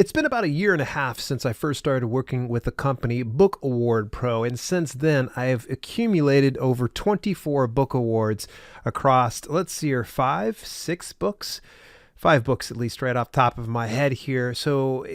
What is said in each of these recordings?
It's been about a year and a half since I first started working with the company Book Award Pro, and since then I have accumulated over 24 book awards across, let's see here, five books at least right off the top of my head here. So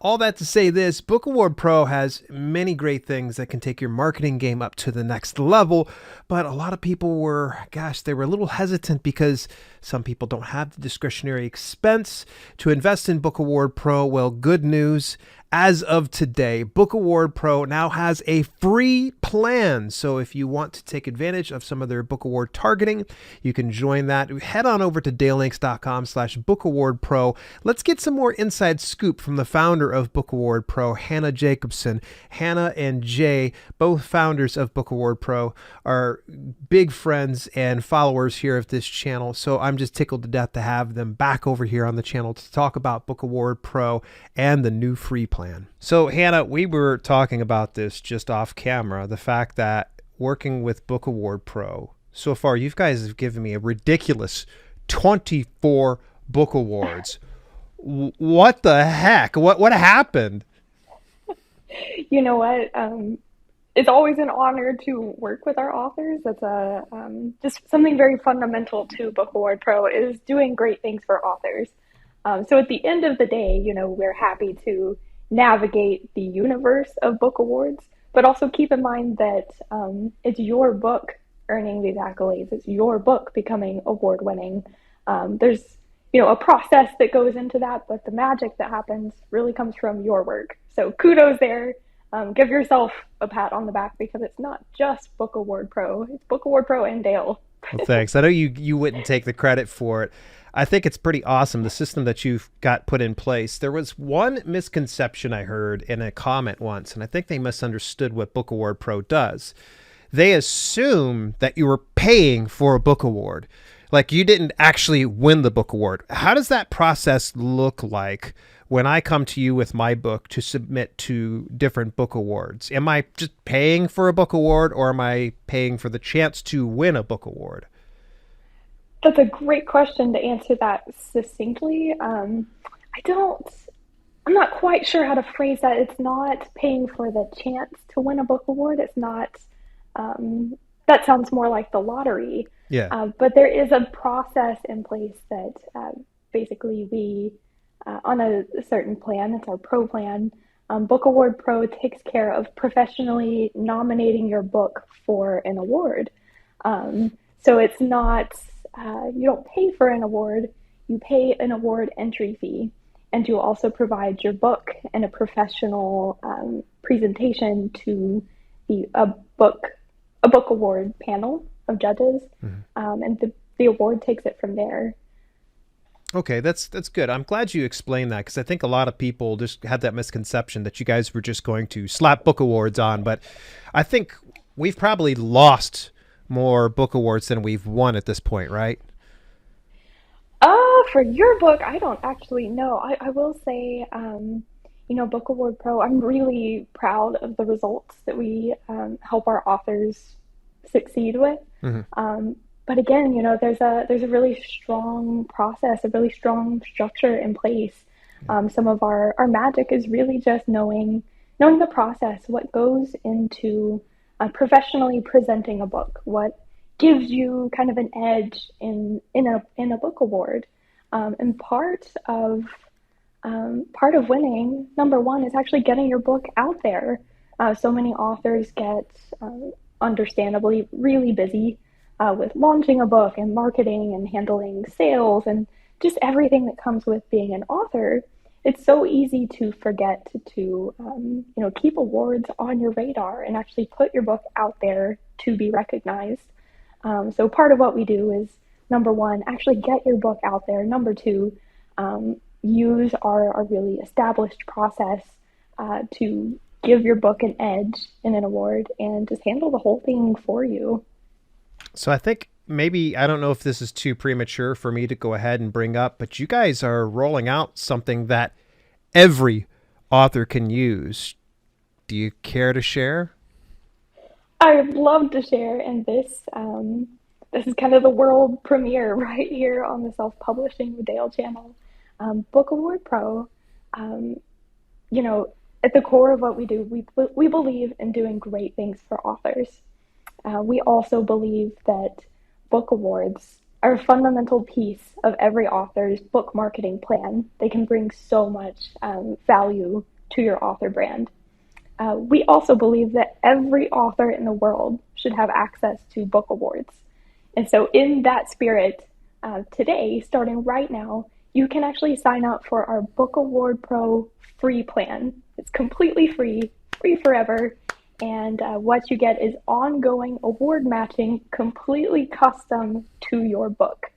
all that to say this, Book Award Pro has many great things that can take your marketing game up to the next level, but a lot of people were, they were a little hesitant because some people don't have the discretionary expense to invest in Book Award Pro. Well, good news. As of today, Book Award Pro now has a free plan. So if you want to take advantage of some of their Book Award targeting, you can join that. Head on over to dalelinks.com/Book Award Pro. Let's get some more inside scoop from the founder of Book Award Pro, Hannah Jacobson. Hannah and Jay, both founders of Book Award Pro, are big friends and followers here of this channel. So I'm just tickled to death to have them back over here on the channel to talk about Book Award Pro and the new free plan. So Hannah, we were talking about this just off camera, the fact that working with Book Award Pro, so far you guys have given me a ridiculous 24 book awards. What the heck? What happened? You know what? It's always an honor to work with our authors. That's just something very fundamental to Book Award Pro is doing great things for authors. So at the end of the day, we're happy to navigate the universe of book awards, but also keep in mind that it's your book earning these accolades. It's your book becoming award winning. There's a process that goes into that, but the magic that happens really comes from your work. So kudos there. Give yourself a pat on the back because it's not just Book Award Pro, it's Book Award Pro and Dale. Well, thanks. I know you wouldn't take the credit for it. I think it's pretty awesome, the system that you've got put in place. There was one misconception I heard in a comment once, and I think they misunderstood what Book Award Pro does. They assume that you were paying for a book award. Like you didn't actually win the book award. How does that process look like when I come to you with my book to submit to different book awards? Am I just paying for a book award, or am I paying for the chance to win a book award? That's a great question to answer that succinctly. I'm not quite sure how to phrase that. It's not paying for the chance to win a book award. It's not, that sounds more like the lottery. Yeah. But there is a process in place that basically we, on a certain plan, it's our pro plan, Book Award Pro takes care of professionally nominating your book for an award. So it's not, you don't pay for an award, you pay an award entry fee, and you also provide your book and a professional presentation to a book award panel of judges, and the award takes it from there. Okay, that's good. I'm glad you explained that because I think a lot of people just had that misconception that you guys were just going to slap book awards on, but I think we've probably lost more book awards than we've won at this point, right? For your book, I don't actually know. I will say, Book Award Pro, I'm really proud of the results that we help our authors succeed with. But again, there's a really strong process, a really strong structure in place. Some of our magic is really just knowing the process, what goes into professionally presenting a book, what gives you kind of an edge in a book award. And part of winning, number one, is actually getting your book out there. So many authors get understandably really busy with launching a book and marketing and handling sales and just everything that comes with being an author. It's so easy to forget to keep awards on your radar and actually put your book out there to be recognized. So part of what we do is, number one, actually get your book out there. Number two, use our really established process to give your book an edge in an award and just handle the whole thing for you. So I think maybe, I don't know if this is too premature for me to go ahead and bring up, but you guys are rolling out something that every author can use. Do you care to share? I would love to share, and this is kind of the world premiere right here on the Self-Publishing with Dale channel. Book Award Pro You know, at the core of what we do, we believe in doing great things for authors. We also believe that book awards are a fundamental piece of every author's book marketing plan. They can bring so much value to your author brand. We also believe that every author in the world should have access to book awards. And so, in that spirit, today, starting right now, you can actually sign up for our Book Award Pro free plan. It's completely free, free forever. And what you get is ongoing award matching, completely custom to your book.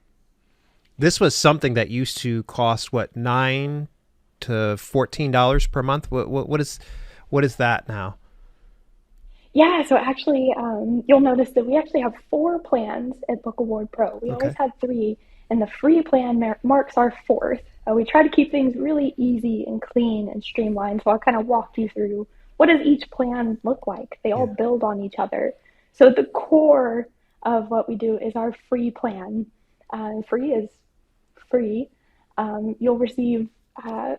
This was something that used to cost what, $9 to $14 per month. What is that now? Yeah, so actually, you'll notice that we actually have four plans at Book Award Pro. We always Okay. had three, and the free plan marks our fourth. We try to keep things really easy and clean and streamlined. So I'll kind of walk you through what does each plan look like. They all Yeah. build on each other. So the core of what we do is our free plan. Free is free. You'll receive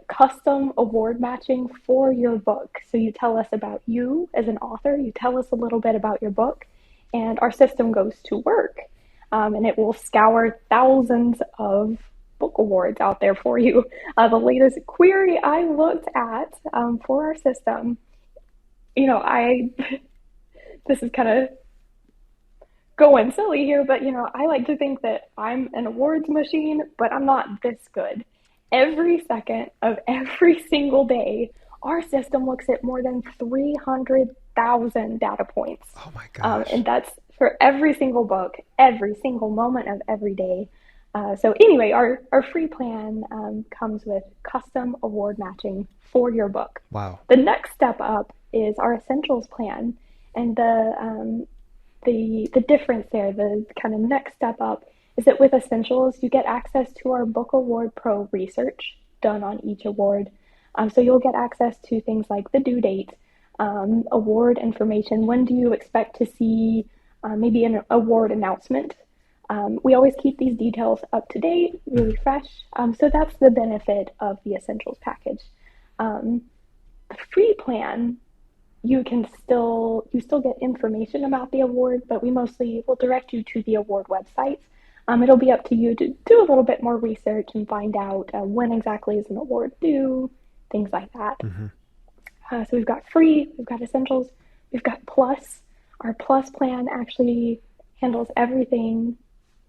custom award matching for your book. So you tell us about you as an author, you tell us a little bit about your book, and our system goes to work. And it will scour thousands of book awards out there for you. The latest query I looked at for our system, I this is kind of going silly here, but I like to think that I'm an awards machine, but I'm not this good. Every second of every single day, our system looks at more than 300,000 data points. Oh my gosh. And that's for every single book, every single moment of every day. So, anyway, our free plan comes with custom award matching for your book. Wow. The next step up is our essentials plan. And the difference there, the kind of next step up, is that with Essentials, you get access to our Book Award Pro research done on each award. So you'll get access to things like the due date, award information. When do you expect to see maybe an award announcement? We always keep these details up to date, really fresh. So that's the benefit of the Essentials package. The free plan, you still get information about the award, but we mostly will direct you to the award websites. It'll be up to you to do a little bit more research and find out when exactly is an award due, things like that. Hmm. So we've got free, we've got essentials, we've got plus. Our plus plan actually handles everything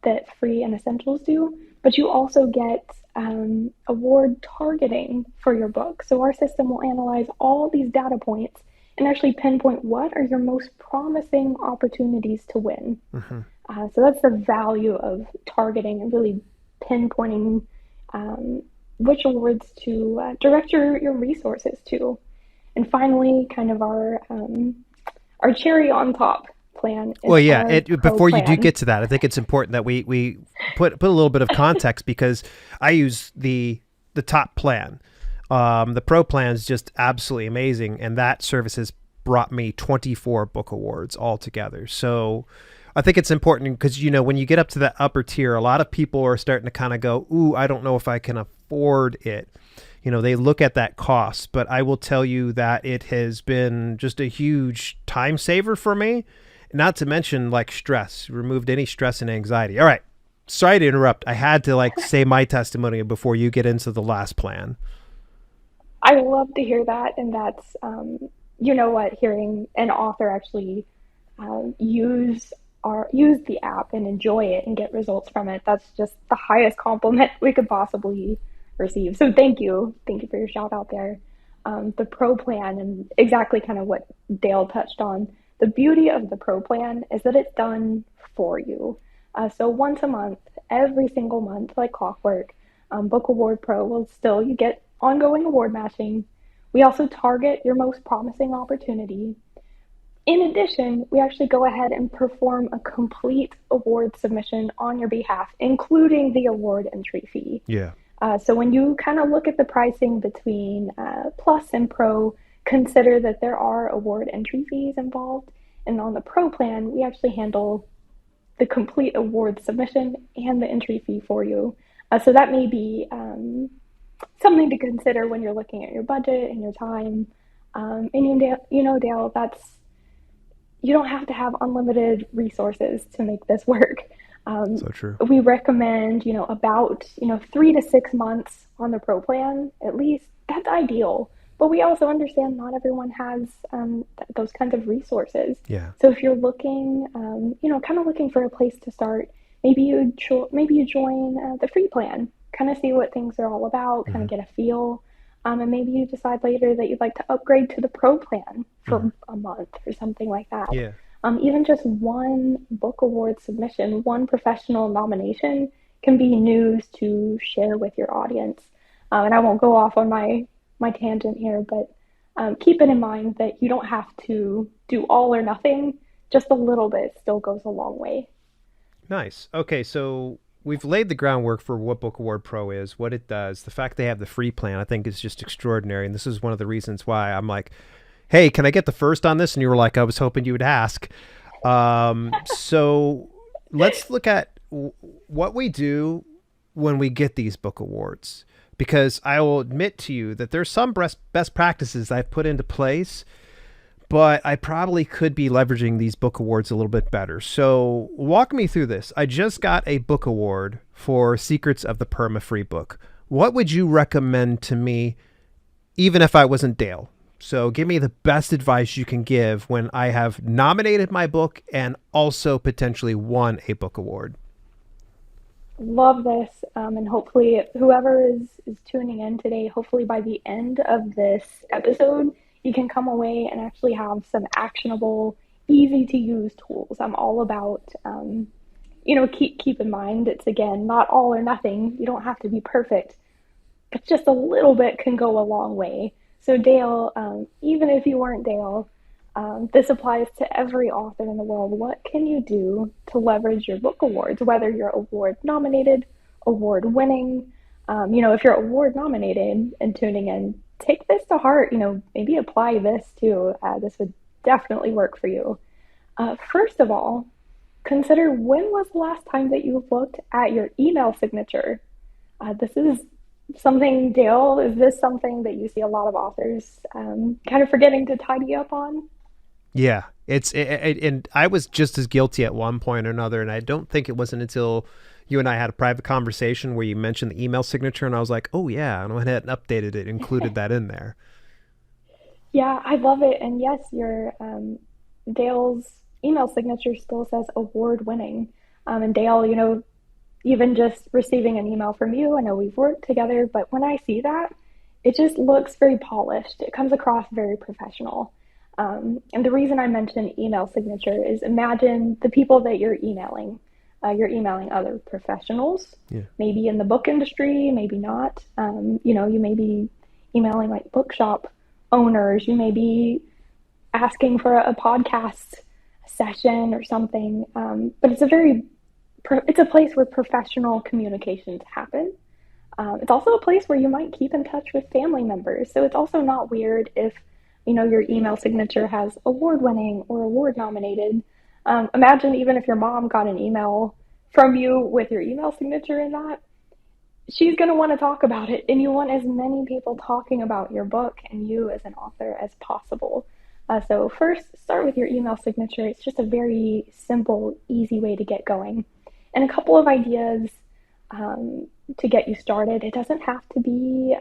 that free and essentials do, but you also get award targeting for your book. So our system will analyze all these data points and actually pinpoint what are your most promising opportunities to win. Hmm. So that's the value of targeting and really pinpointing which awards to direct your resources to. And finally, kind of our cherry on top plan is Well, yeah. our pro Before you do plan. get to that, I think it's important that we put a little bit of context because I use the top plan. The pro plan is just absolutely amazing, and that service has brought me 24 book awards altogether. So I think it's important because when you get up to that upper tier, a lot of people are starting to kind of go, "Ooh, I don't know if I can afford it." They look at that cost, but I will tell you that it has been just a huge time saver for me. Not to mention like stress, removed any stress and anxiety. All right. Sorry to interrupt. I had to say my testimony before you get into the last plan. I love to hear that, and that's you know what, hearing an author actually use the app and enjoy it and get results from it. That's just the highest compliment we could possibly receive. So thank you for your shout out there. The pro plan and exactly kind of what Dale touched on. The beauty of the pro plan is that it's done for you. So once a month, every single month, like clockwork, Book Award Pro will still, you get ongoing award matching. We also target your most promising opportunity. In addition, we actually go ahead and perform a complete award submission on your behalf, including the award entry fee. Yeah. So when you kind of look at the pricing between Plus and Pro, consider that there are award entry fees involved. And on the Pro plan, we actually handle the complete award submission and the entry fee for you. So that may be something to consider when you're looking at your budget and your time. And Dale, that's you don't have to have unlimited resources to make this work. Um, So true. we recommend, about, 3 to 6 months on the pro plan, at least. That's ideal. But we also understand not everyone has those kinds of resources. Yeah. So if you're looking, kind of looking for a place to start, maybe you join the free plan, kind of see what things are all about, kind Hmm. of get a feel, and maybe you decide later that you'd like to upgrade to the pro plan Hmm. for a month or something like that. Yeah. Even just one book award submission, one professional nomination can be news to share with your audience. And I won't go off on my tangent here, but keep it in mind that you don't have to do all or nothing. Just a little bit still goes a long way. Nice. Okay, so we've laid the groundwork for what Book Award Pro is, what it does. The fact they have the free plan, I think, is just extraordinary. And this is one of the reasons why I'm like, hey, can I get the first on this? And you were like, I was hoping you would ask. So let's look at what we do when we get these book awards. Because I will admit to you that there's some best practices I've put into place, but I probably could be leveraging these book awards a little bit better. So walk me through this. I just got a book award for Secrets of the Perma-Free book. What would you recommend to me, even if I wasn't Dale? So give me the best advice you can give when I have nominated my book and also potentially won a book award. Love this, and hopefully, whoever is tuning in today, hopefully by the end of this episode, you can come away and actually have some actionable, easy to use tools. I'm all about, keep in mind it's again not all or nothing. You don't have to be perfect, but just a little bit can go a long way. So, Dale, even if you weren't Dale, this applies to every author in the world. What can you do to leverage your book awards, whether you're award nominated, award winning? If you're award nominated and tuning in, take this to heart. Maybe apply this too. This would definitely work for you. First of all, consider when was the last time that you looked at your email signature? This is something, Dale, is this something that you see a lot of authors kind of forgetting to tidy up on? Yeah, and I was just as guilty at one point or another, and I don't think it wasn't until you and I had a private conversation where you mentioned the email signature, and I was like, oh yeah, and I went ahead and updated it, included that in there. Yeah, I love it. And yes, your Dale's email signature still says award winning. And Dale, even just receiving an email from you, I know we've worked together, but when I see that, it just looks very polished. It comes across very professional. And the reason I mention email signature is imagine the people that you're emailing. You're emailing other professionals, Yeah. maybe in the book industry, maybe not. You may be emailing like bookshop owners. You may be asking for a podcast session or something. But it's a place where professional communications happen. It's also a place where you might keep in touch with family members. So it's also not weird if, your email signature has award winning or award nominated. Imagine even if your mom got an email from you with your email signature in that, she's going to want to talk about it. And you want as many people talking about your book and you as an author as possible. So first, start with your email signature. It's just a very simple, easy way to get going. And a couple of ideas to get you started. It doesn't have to be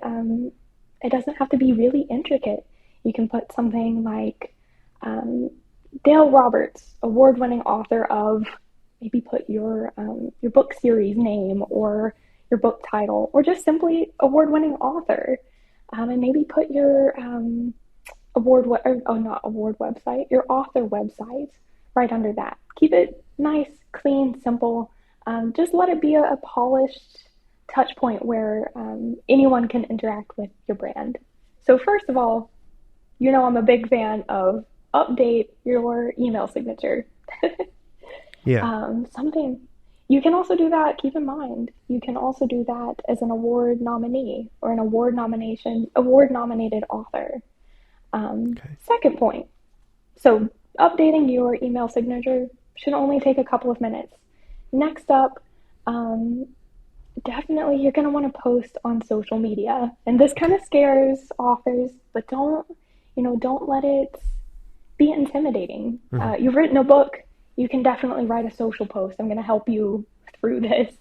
really intricate. You can put something like um, Dale Roberts, award-winning author of. Maybe put your book series name or your book title, or just simply award-winning author, and maybe put your not award website, your author website right under that. Keep it nice, clean, simple. Just let it be a polished touch point where anyone can interact with your brand. So first of all, I'm a big fan of update your email signature. Yeah. Something you can also do that. Keep in mind, you can also do that as an award nominee or an award nominated author. Okay. Second point. So updating your email signature should only take a couple of minutes. Next up, definitely you're going to want to post on social media. And this kind Okay. of scares authors, but don't let it be intimidating. Hmm. You've written a book, you can definitely write a social post. I'm going to help you through this.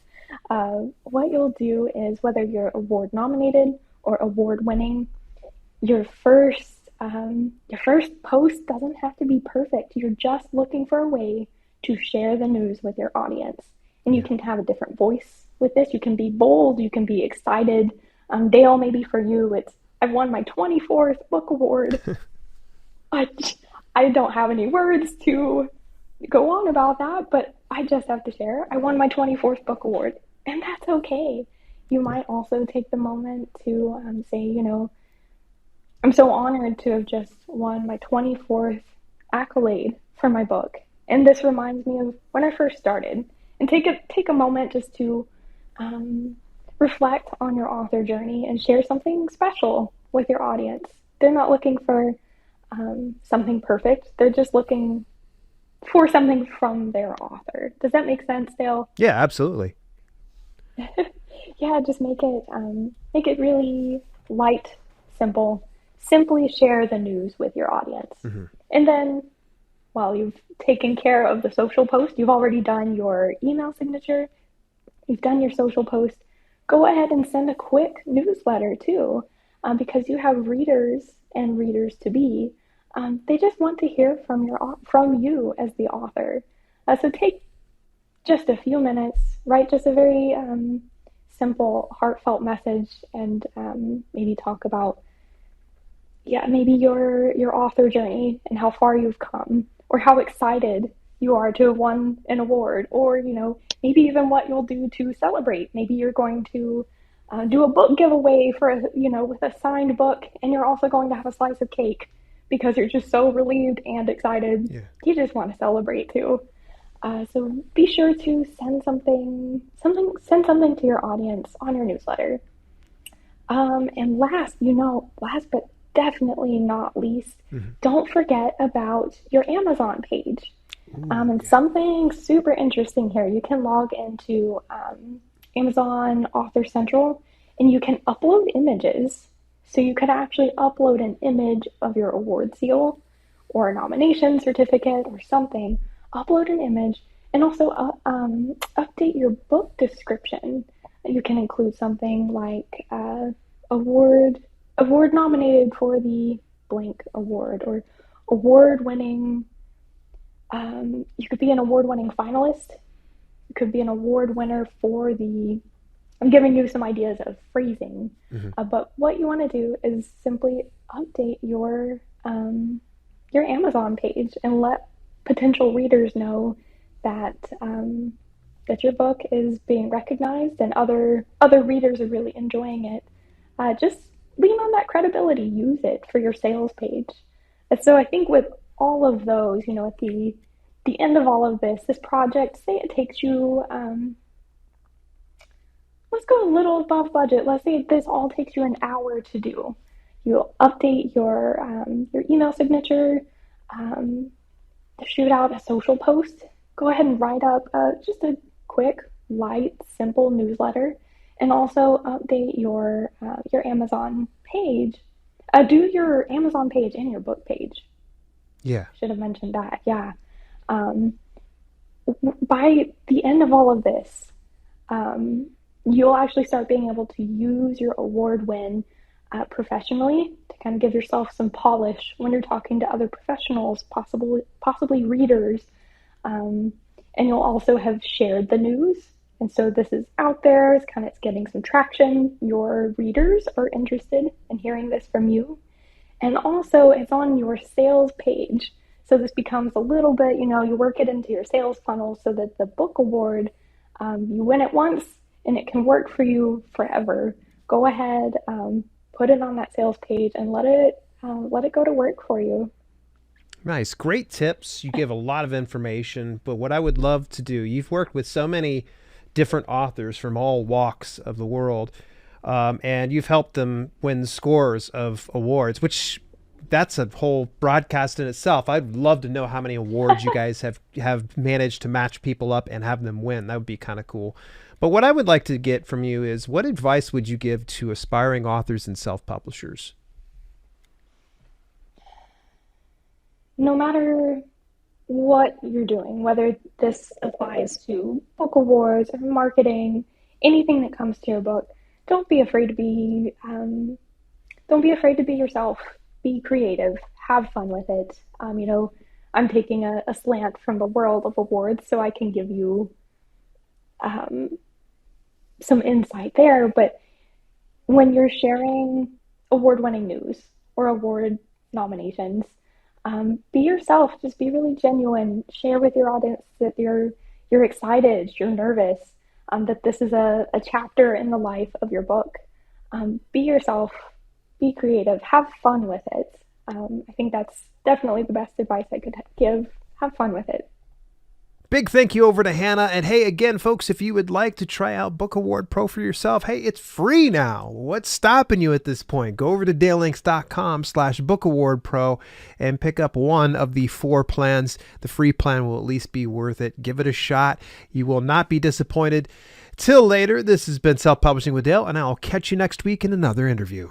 What you'll do is whether you're award nominated or award winning, your first post doesn't have to be perfect. You're just looking for a way to share the news with your audience, and you Yeah. can have a different voice with this. You can be bold. You can be excited. Dale, maybe for you, it's I've won my 24th book award. I I don't have any words to go on about that, but I just have to share. I won my 24th book award, and that's okay. You Yeah. might also take the moment to say, I'm so honored to have just won my 24th accolade for my book. And this reminds me of when I first started. And take a moment just to um, reflect on your author journey and share something special with your audience. They're not looking for something perfect. They're just looking for something from their author. Does that make sense, Dale? Yeah, absolutely. Yeah, just make it really light, simple. Simply share the news with your audience. Hmm. And then while you've taken care of the social post, you've already done your email signature, you've done your social post, go ahead and send a quick newsletter too, because you have readers and readers to be. They just want to hear from you as the author. So take just a few minutes, write just a very simple, heartfelt message, and maybe talk about, yeah, maybe your author journey and how far you've come, or how excited you are to have won an award, or maybe even what you'll do to celebrate. Maybe you're going to do a book giveaway for with a signed book, and you're also going to have a slice of cake because you're just so relieved and excited. Yeah. You just want to celebrate too. So be sure to send something to your audience on your newsletter. And last but definitely not least, Hmm. don't forget about your Amazon page. Ooh, And yeah. something super interesting here, you can log into Amazon Author Central and you can upload images. So you could actually upload an image of your award seal or a nomination certificate or something, upload an image, and also update your book description. You can include something like award award nominated for the blank award, or award winning. You could be an award winning finalist. You could be an award winner for the. I'm giving you some ideas of phrasing, Hmm. but what you want to do is simply update your Amazon page and let potential readers know that that your book is being recognized and other readers are really enjoying it. Just lean on that credibility. Use it for your sales page. And so I think with all of those, at the end of all of this project, say it takes you let's go a little above budget. Let's say this all takes you an hour to do. You'll update your email signature, um, shoot out a social post. Go ahead and write up just a quick, light, simple newsletter, and also update your Amazon page. Do your Amazon page and your book page. Yeah. Should have mentioned that. Yeah. Um, by the end of all of this, um, you'll actually start being able to use your award win professionally to kind of give yourself some polish when you're talking to other professionals, possibly readers, um, and you'll also have shared the news. And so this is out there. It's getting some traction. Your readers are interested in hearing this from you, and also it's on your sales page. So this becomes a little bit, you work it into your sales funnel so that the book award, you win it once and it can work for you forever. Go ahead, put it on that sales page and let it go to work for you. Nice. Great tips. You give a lot of information. But what I would love to do, you've worked with so many different authors from all walks of the world, and you've helped them win scores of awards, which that's a whole broadcast in itself. I'd love to know how many awards you guys have managed to match people up and have them win. That would be kind of cool. But what I would like to get from you is, what advice would you give to aspiring authors and self-publishers? No matter what you're doing, whether this applies to book awards or marketing, anything that comes to your book, don't be afraid to be don't be afraid to be yourself. Be creative. Have fun with it. I'm taking a slant from the world of awards, so I can give you um, some insight there. But when you're sharing award-winning news or award nominations, be yourself. Just be really genuine. Share with your audience that you're excited, you're nervous, that this is a chapter in the life of your book. Be yourself. Be creative. Have fun with it. I think that's definitely the best advice I could give. Have fun with it. Big thank you over to Hannah. And hey, again, folks, if you would like to try out Book Award Pro for yourself, hey, it's free now. What's stopping you at this point? Go over to dalelinks.com/Book Award Pro and pick up one of the 4 plans. The free plan will at least be worth it. Give it a shot. You will not be disappointed. Till later, this has been Self-Publishing with Dale, and I'll catch you next week in another interview.